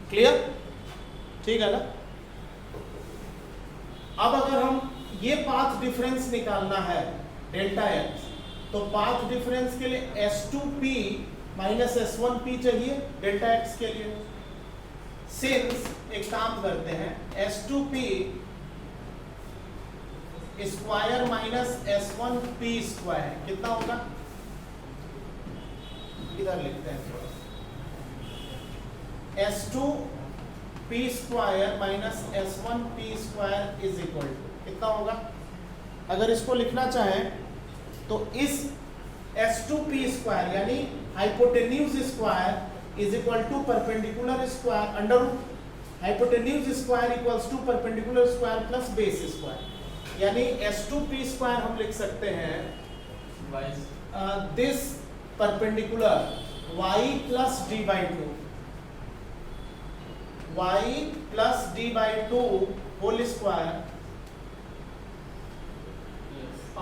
Clear? ठीक है ना? अब अगर हम ये पाथ डिफरेंस निकालना है डेल्टा एक्स, तो पाथ डिफरेंस के लिए S2P माइनस S1P चाहिए डेल्टा एक्स के लिए। सिंस एक काम करते हैं, S2P square minus S1P square कितना होगा, इधर लिखते हैं थोड़ा। S2P square minus S1P square is equal to कितना होगा? अगर इसको लिखना चाहें तो इस S2P स्क्वायर यानी hypotenuse square is equal to perpendicular square under root hypotenuse square equals to perpendicular square plus base square, यानी S2P स्क्वायर हम लिख सकते हैं this perpendicular y plus d by two, y plus d by two whole square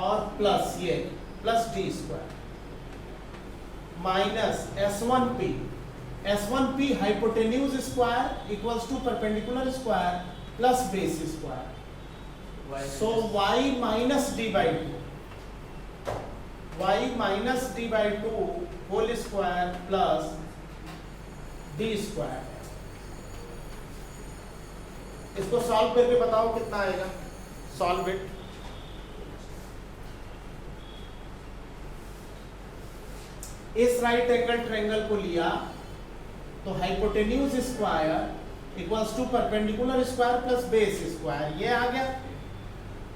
और plus ये plus d square minus S1P hypotenuse square equals to perpendicular square plus base square. So y minus d by two whole square plus d square. इसको solve करके बताओ कितना आएगा, solve it. इस right angle triangle को लिया तो hypotenuse square equals to perpendicular square plus base square, ये आ गया।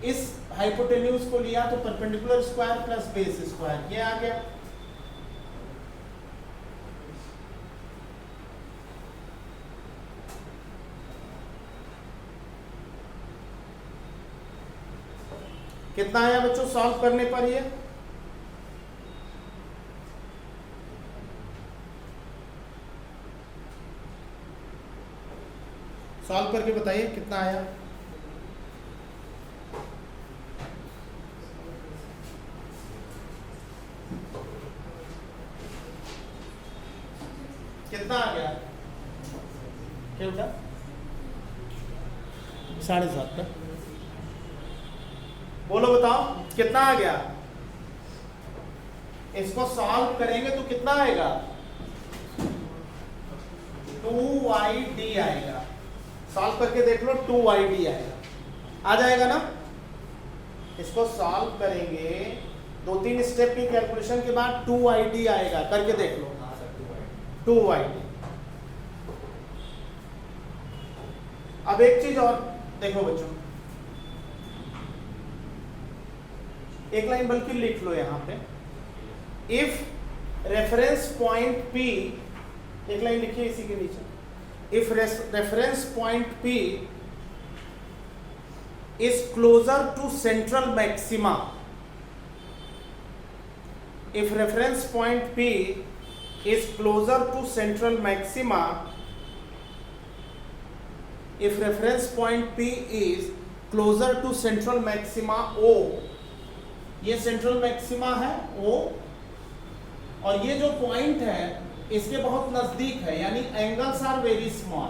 इस हाइपोटेन्यूज को लिया तो perpendicular square plus base square, ये आ गया। कितना आया बच्चों सॉल्व करने पर? ये सॉल्व करके बताइए कितना आया। कितना आ गया? क्या बेटा? 7.5 का। बोलो बताओ कितना आ गया? इसको सॉल्व करेंगे तो कितना आएगा? 2YD आएगा। सॉल्व करके देख लो 2YD आएगा, आ जाएगा ना? इसको सॉल्व करेंगे 2-3 स्टेप की कैलकुलेशन के बाद 2YD आएगा, करके देख लो 2YD। अब एक चीज और देखो बच्चों, एक लाइन बल्कि लिख लो यहां पे, इफ रेफरेंस पॉइंट P, एक लाइन लिखिए इसी के नीचे, if reference point P is closer to central maxima, if reference point P is closer to central maxima, if reference point P is closer to central maxima O, ये central maxima है O, और ये जो point है इसके बहुत नजदीक है, यानी angles are very small.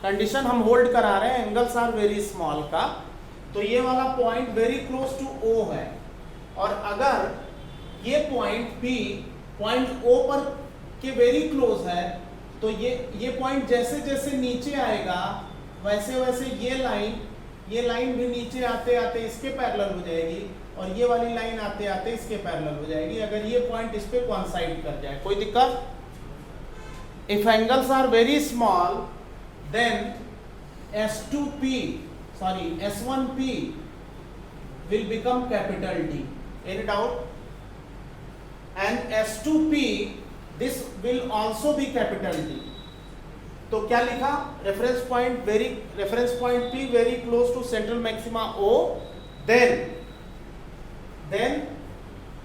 Condition हम होल्ड करा रहे हैं एंगल्स आर वेरी स्मॉल का, तो ये वाला point very close to O है। और अगर ये पॉइंट P पॉइंट O पर के वेरी क्लोज है, तो ये पॉइंट जैसे जैसे नीचे आएगा वैसे वैसे ये लाइन भी नीचे आते आते इसके पैरेलल हो जाएगी, और ये वाली लाइन आते आते इसके पैरेलल हो जाएगी, अगर ये पॉइंट इस पे कोइंसाइड कर जाए। कोई दिक्कत? If angles are very small then S1P will become capital D. Any doubt? And S2P, this will also be capital D. तो क्या लिखा? Reference point P very close to central maxima O, then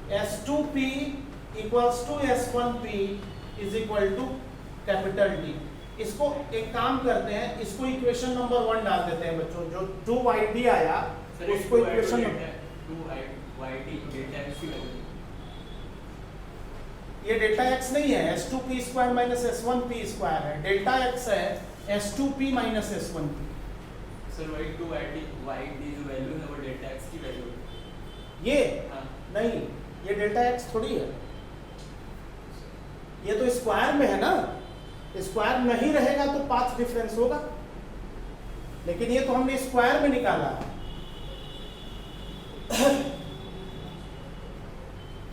S2P equals to S1P is equal to capital D. इसको एक काम करते हैं, इसको equation number 1 डाल देते हैं बच्चों, जो 2YD आया उसको इक्वेशन ये डेल्टा एक्स नहीं है, S2p square minus S1p square है, डेल्टा एक्स है S2p minus S1p। Sir y D जो वैल्यू है वो डेल्टा एक्स की वैल्यू है। ये हाँ। नहीं, ये डेल्टा एक्स थोड़ी है, ये तो स्क्वायर में है ना, स्क्वायर नहीं रहेगा तो पाथ डिफरेंस होगा, लेकिन ये तो हमने स्क्वायर में निकाला है।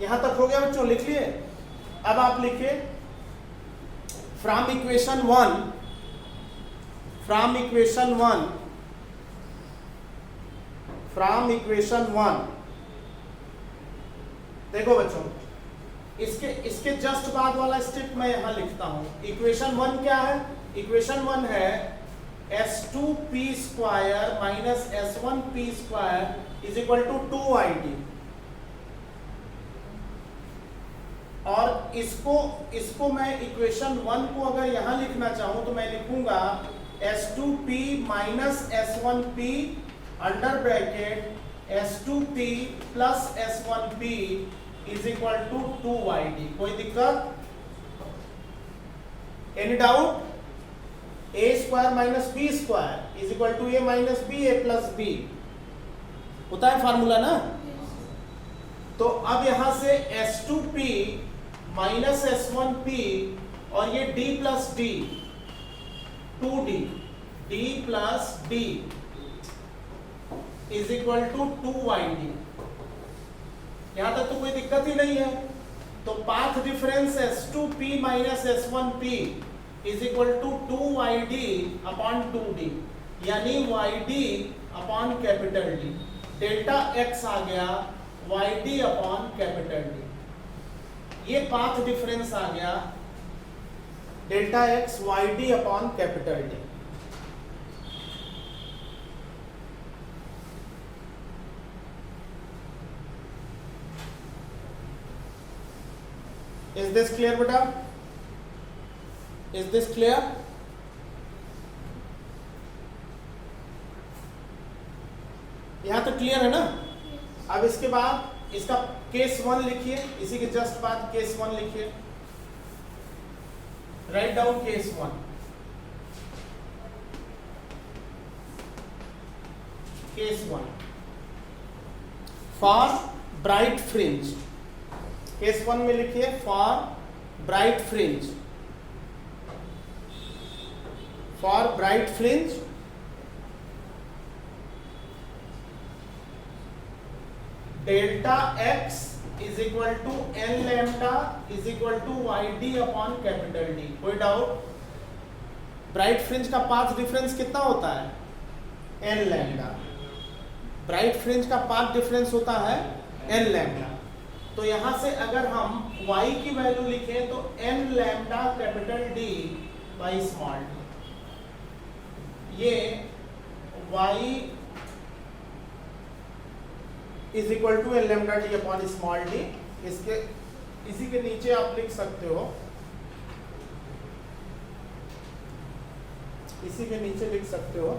यहां तक हो गया बच्चों, लिख लिए। अब आप लिखिए फ्रॉम इक्वेशन वन, देखो बच्चों, इसके जस्ट बाद वाला स्टेप मैं यहां लिखता हूं। इक्वेशन 1 क्या है? इक्वेशन 1 है S2p square minus S1p square is equal to 2id, और इसको मैं इक्वेशन 1 को अगर यहां लिखना चाहूं तो मैं लिखूंगा S2p minus S1p under bracket S2p plus S1p is equal to 2id। कोई दिक्कत? Any doubt? a square minus b square is equal to a minus b a plus b होता है फार्मूला ना। तो अब यहां से S2p माइनस S1p और ये d plus d 2d d plus d is equal to 2yd। यहां तक तो कोई दिक्कत ही नहीं है। तो path difference S2p minus S1p is equal to 2yd upon 2d, यानी yd upon capital D। Delta x आ गया yd अपॉन कैपिटल D। ये पाथ डिफरेंस आ गया delta x yd upon capital D। Is this clear बेटा? Is this clear? यहां तक clear है ना? अब इसके बाद इसका केस 1 लिखिए, इसी के जस्ट बाद केस 1 लिखिए। Write down case 1। Case 1 for bright fringe. Case 1 में लिखिए for bright fringe, for bright fringe delta x is equal to n lambda is equal to yd upon capital D। कोई doubt? Bright fringe का path difference कितना होता है? N lambda. Bright fringe का path difference होता है n lambda. तो यहां से अगर हम y की वैल्यू लिखें तो n lambda capital D by small d। ये y is equal to n lambda D upon small d। इसी के नीचे आप लिख सकते हो, इसी के नीचे लिख सकते हो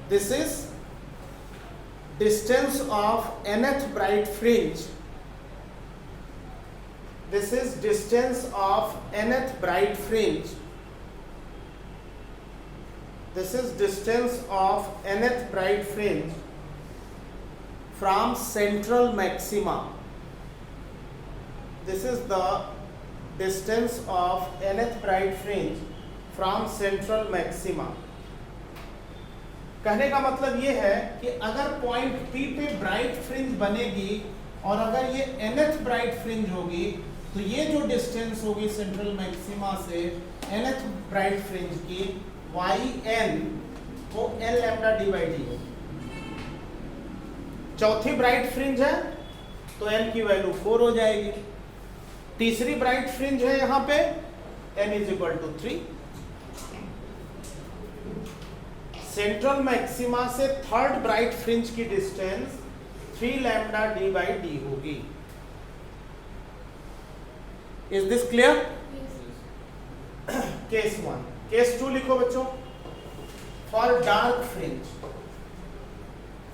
this is distance of nth bright fringe. This is distance of nth bright fringe. This is distance of nth bright fringe from central maxima. This is the distance of nth bright fringe from central maxima. कहने का मतलब ये है कि अगर point P पे bright fringe बनेगी और अगर ये nth ब्राइट फ्रिंज होगी तो ये जो डिस्टेंस होगी सेंट्रल मैक्सिमा से nth ब्राइट फ्रिंज की yn वो n lambda D by d होगी। चौथी ब्राइट फ्रिंज है तो n की वैल्यू 4 हो जाएगी। तीसरी ब्राइट फ्रिंज है यहां पे n is equal to 3। Central maxima से थर्ड ब्राइट फ्रिंज की distance 3 lambda D by d होगी। Is this clear? Case 1. Case 2 लिखो बच्चों। For dark fringe,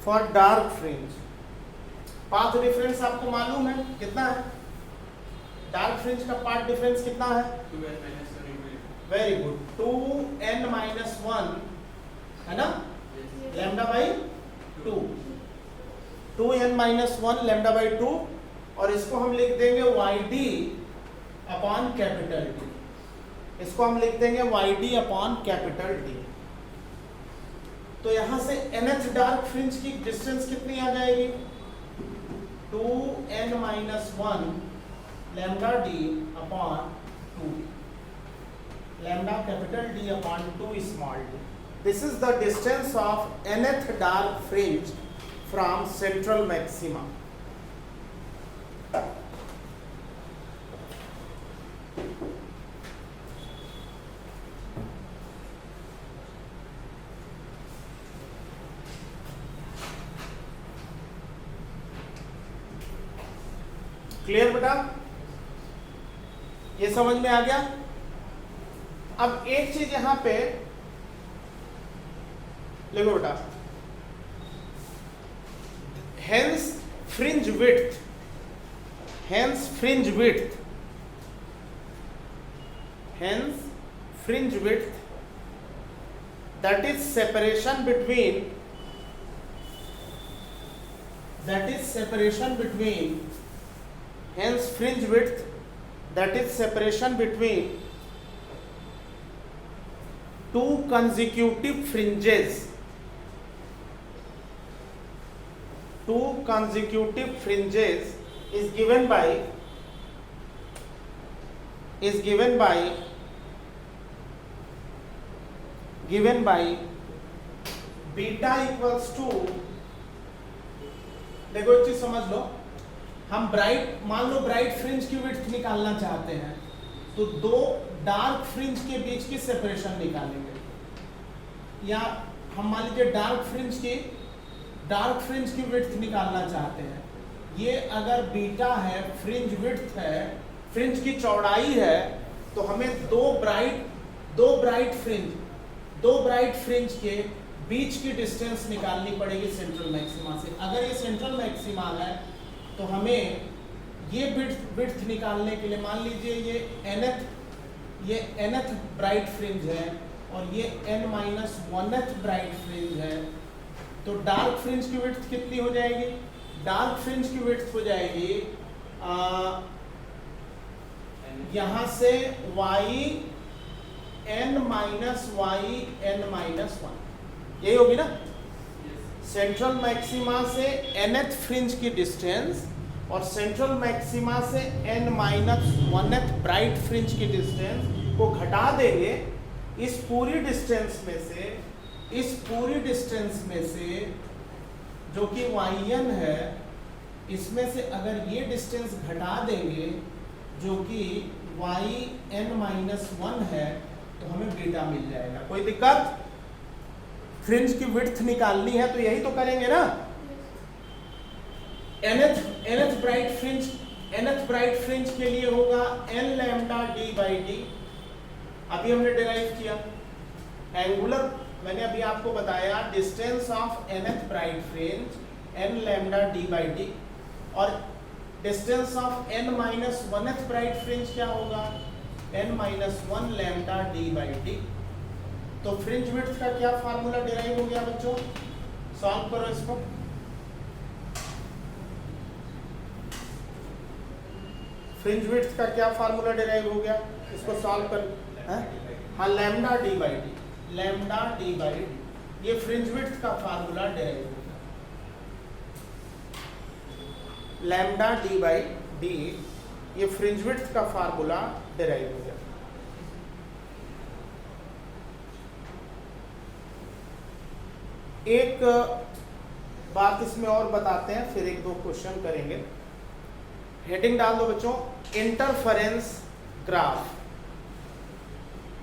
for dark fringe, path difference आपको मालूम है कितना है? डार्क डार्क फ्रिंज का पार्ट डिफरेंस कितना है? 2n minus 1 into very good, 2n minus 1 है ना, yes. Lambda by 2, 2n minus 1 lambda by 2, और इसको हम लिख देंगे yd अपॉन कैपिटल डी, इसको हम लिख देंगे yd अपॉन कैपिटल डी। तो यहां से nth डार्क फ्रिंज की डिस्टेंस कितनी आ जाएगी? 2n minus 1 lambda D upon 2, lambda capital D upon 2 small D. This is the distance of nth dark fringe from central maxima. Clear बेटा, ये समझ में आ गया? अब एक चीज यहां पे लिखो बेटा, hence fringe width, hence fringe width, hence fringe width, that is separation between, that is separation between, hence fringe width, that is separation between two consecutive fringes, two consecutive fringes is given by beta equals to, देखो एक चीज समझ लो, हम bright, मान लो bright fringe की width निकालना चाहते हैं तो दो डार्क फ्रिंज के बीच की सेपरेशन निकालेंगे, या हम मान लीजिए डार्क फ्रिंज की विड्थ निकालना चाहते हैं। ये अगर बीटा है, फ्रिंज विड्थ है, फ्रिंज की चौड़ाई है, तो हमें दो ब्राइट फ्रिंज के बीच की डिस्टेंस निकालनी पड़ेगी सेंट्रल मैक्सिमा से। अगर ये सेंट्रल मैक्सिमा है तो हमें ये विड्थ निकालने के लिए, मान लीजिए ये nth ब्राइट फ्रिंज है और ये n-1th ब्राइट फ्रिंज है, तो डार्क फ्रिंज की विड्थ कितनी हो जाएगी? डार्क फ्रिंज की विड्थ हो जाएगी यहां से yn-yn-1, यही होगी ना? सेंट्रल मैक्सिमा से nth फ्रिंज की डिस्टेंस और सेंट्रल मैक्सिमा से n-1th ब्राइट फ्रिंज की डिस्टेंस को घटा देंगे। इस पूरी डिस्टेंस में से जो कि yn है, इसमें से अगर ये डिस्टेंस घटा देंगे जो कि yn-1 है, तो हमें बीटा मिल जाएगा। कोई दिक्कत? फ्रिंज की विड्थ निकालनी है तो यही तो करेंगे ना। nth ब्राइट फ्रिंज के लिए होगा n lambda d by D, अभी हमने डिराइव किया। एंगुलर मैंने अभी आपको बताया, distance of nth bright fringe n lambda d by D, और distance of n-1th bright fringe क्या होगा? n-1 lambda d by D. तो फ्रिंज विड्थ का क्या फार्मूला डिराइव हो गया बच्चों? सॉल्व करो इसको। फ्रिंज विड्थ का क्या फार्मूला डिराइव हो गया? इसको सॉल्व कर, हाँ, lambda D by D, lambda D by D, ये फ्रिंज विड्थ का फार्मूला डिराइव हो गया। लैम्डा डी बाई डी, ये फ्रिंज विड्थ का फार्मूला डिराइव हो गया। एक बात इसमें और बताते हैं, फिर एक दो क्वेश्चन करेंगे। हेडिंग डाल दो बच्चों, interference graph.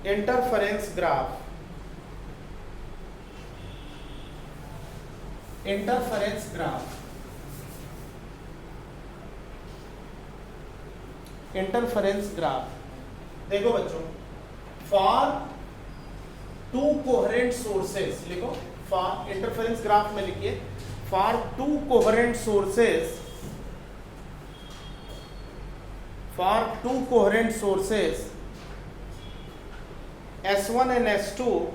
Interference graph, interference graph, interference graph. देखो बच्चों, फॉर टू कोहेरेंट सोर्सेस, लिखो फॉर, इंटरफेरेंस ग्राफ में लिखिए, for to coherent sources, for two coherent sources S1 and S2,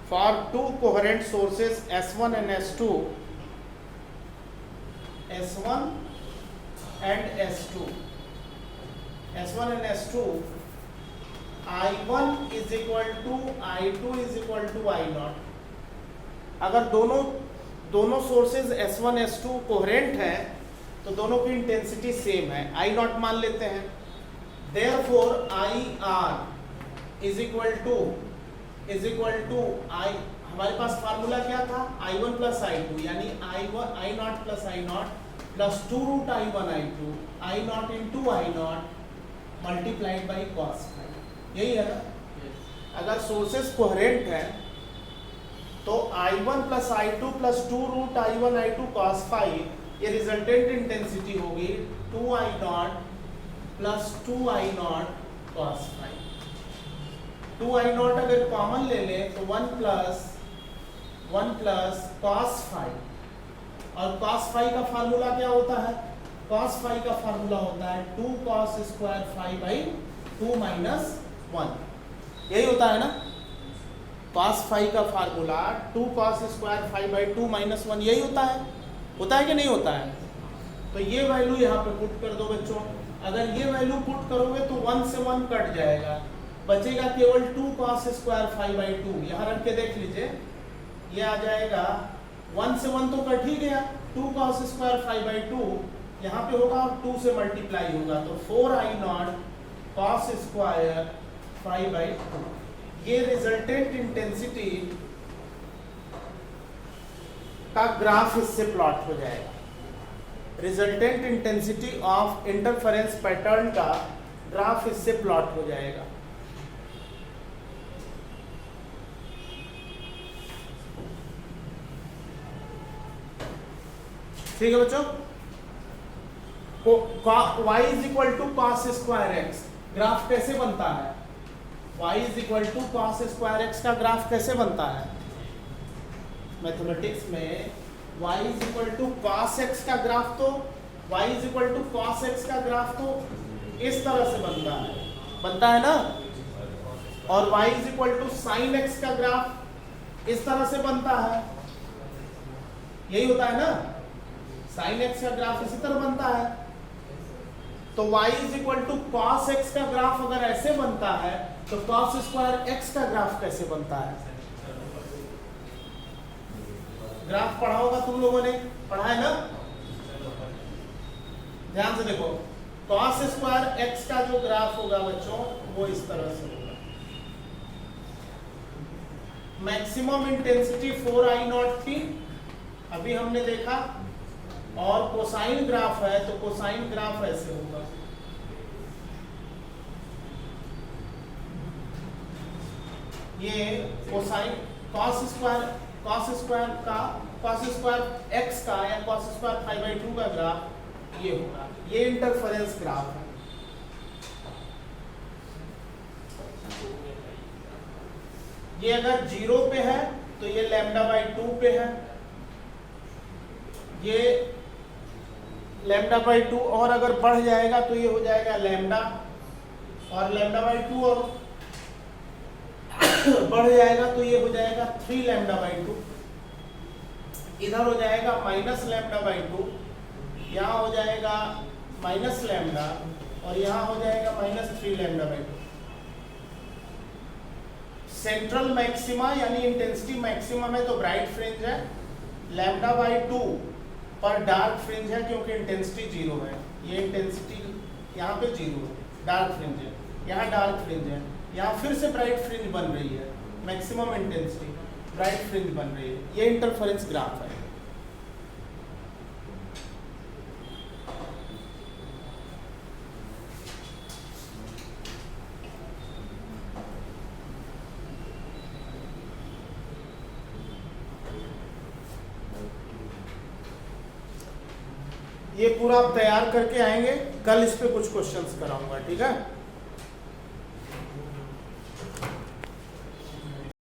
for two coherent sources S1 and S2, S1 and S2, S1 and S2, I1 is equal to I2 is equal to I0। अगर दोनों sources S1 S2 coherent हैं तो दोनों की intensity same है, I0 मान लेते हैं। Therefore IR is equal to I, हमारे पास फार्मूला क्या था, I1 प्लस I2 यानी I0 plus I0 plus 2 root I1 I2 I0 into I0 multiplied by cos phi. यही है ना? अगर सोर्सेस कोहेरेंट है तो I1 plus I2 plus 2 root I1 I2 cos phi, ये रिजल्टेंट इंटेंसिटी होगी 2I0 plus 2I0 cos phi. 2I0 अगर common ले लें तो 1 प्लस cos फाई, और cos फाई का फार्मूला क्या होता है? cos फाई का फार्मूला होता है 2 cos square phi by 2 minus 1। यही होता है ना? cos फाई का formula 2 cos square phi by 2 minus 1, यही होता है कि नहीं होता है? तो ये वैल्यू यहाँ पे पुट कर दो बच्चों। अगर ये वैल्यू पुट करोगे तो 1 से 1 कट जाएगा, बचेगा केवल 2 cos स्क्वायर फाई बाई 2। यहाँ रख के देख लीजिए, ये आ जाएगा 1 से 1 तो कट ही गया, 2 cos स्क्वायर फाई बाई 2 यहाँ पे होगा और 2 से मल्टीप्लाई होगा तो 4I0 cos square phi by 2। ये रिजल्टेंट इंटेंसिटी का ग्राफ इससे प्लॉट हो जाएगा। Resultant intensity of interference pattern का ग्राफ इससे प्लॉट हो जाएगा। ठीक है बच्चों? y is equal to cos square x, graph कैसे बनता है? y is equal to cos square x का ग्राफ कैसे बनता है? मैथमेटिक्स में y is equal to cos x का ग्राफ तो y is equal to cos x का ग्राफ तो इस तरह से बनता है ना? और y is equal to sine x का ग्राफ इस तरह से बनता है, यही होता है ना? साइन एक्स का ग्राफ इसी तरह बनता है। तो y is equal to cos x का ग्राफ अगर ऐसे बनता है तो कॉस स्क्वायर एक्स का ग्राफ कैसे बनता है? ग्राफ पढ़ा होगा तुम लोगों ने, पढ़ा है ना? ध्यान से देखो, कॉस स्क्वायर एक्स का जो ग्राफ होगा बच्चों वो इस तरह से होगा। मैक्सिमम इंटेंसिटी 4I0 थी अभी हमने देखा, और कोसाइन ग्राफ है तो कोसाइन ग्राफ ऐसे होगा। ये कोसाइन कॉस स्क्वायर एक्स का या कॉस स्क्वायर फाई बाई 2 का ग्राफ ये होगा। ये इंटरफेरेंस ग्राफ है। ये अगर 0 पे है तो ये लैम्डा बाई 2 पे है, ये लैम्डा बाई 2, और अगर बढ़ जाएगा तो ये हो जाएगा लैम्डा, और लैम्डा बाई 2 और बढ़ जाएगा तो ये हो जाएगा 3 लैम्डा बाई 2। इधर हो जाएगा माइनस लैम्डा बाई 2, यहाँ हो जाएगा माइनस लैम्डा, और यहाँ हो जाएगा minus 3 lambda by 2। Central maxima यानी इंटेंसिटी मैक्सिमा में तो ब्राइट फ्रिंज है, लैम्डा बाई 2 पर डार्क फ्रिंज है क्योंकि इंटेंसिटी 0 है। ये इंटेंसिटी यहाँ पे 0 है, डार्क फ्रिंज है, यहाँ डार्क फ्रिंज है, यहाँ फिर से ब्राइट फ्रिंज बन रही है, मैक्सिमम इंटेंसिटी ब्राइट फ्रिंज बन रही है। ये इंटरफेरेंस ग्राफ है। ये पूरा आप तैयार करके आएंगे, कल इस पे कुछ क्वेश्चंस कराऊंगा, ठीक है?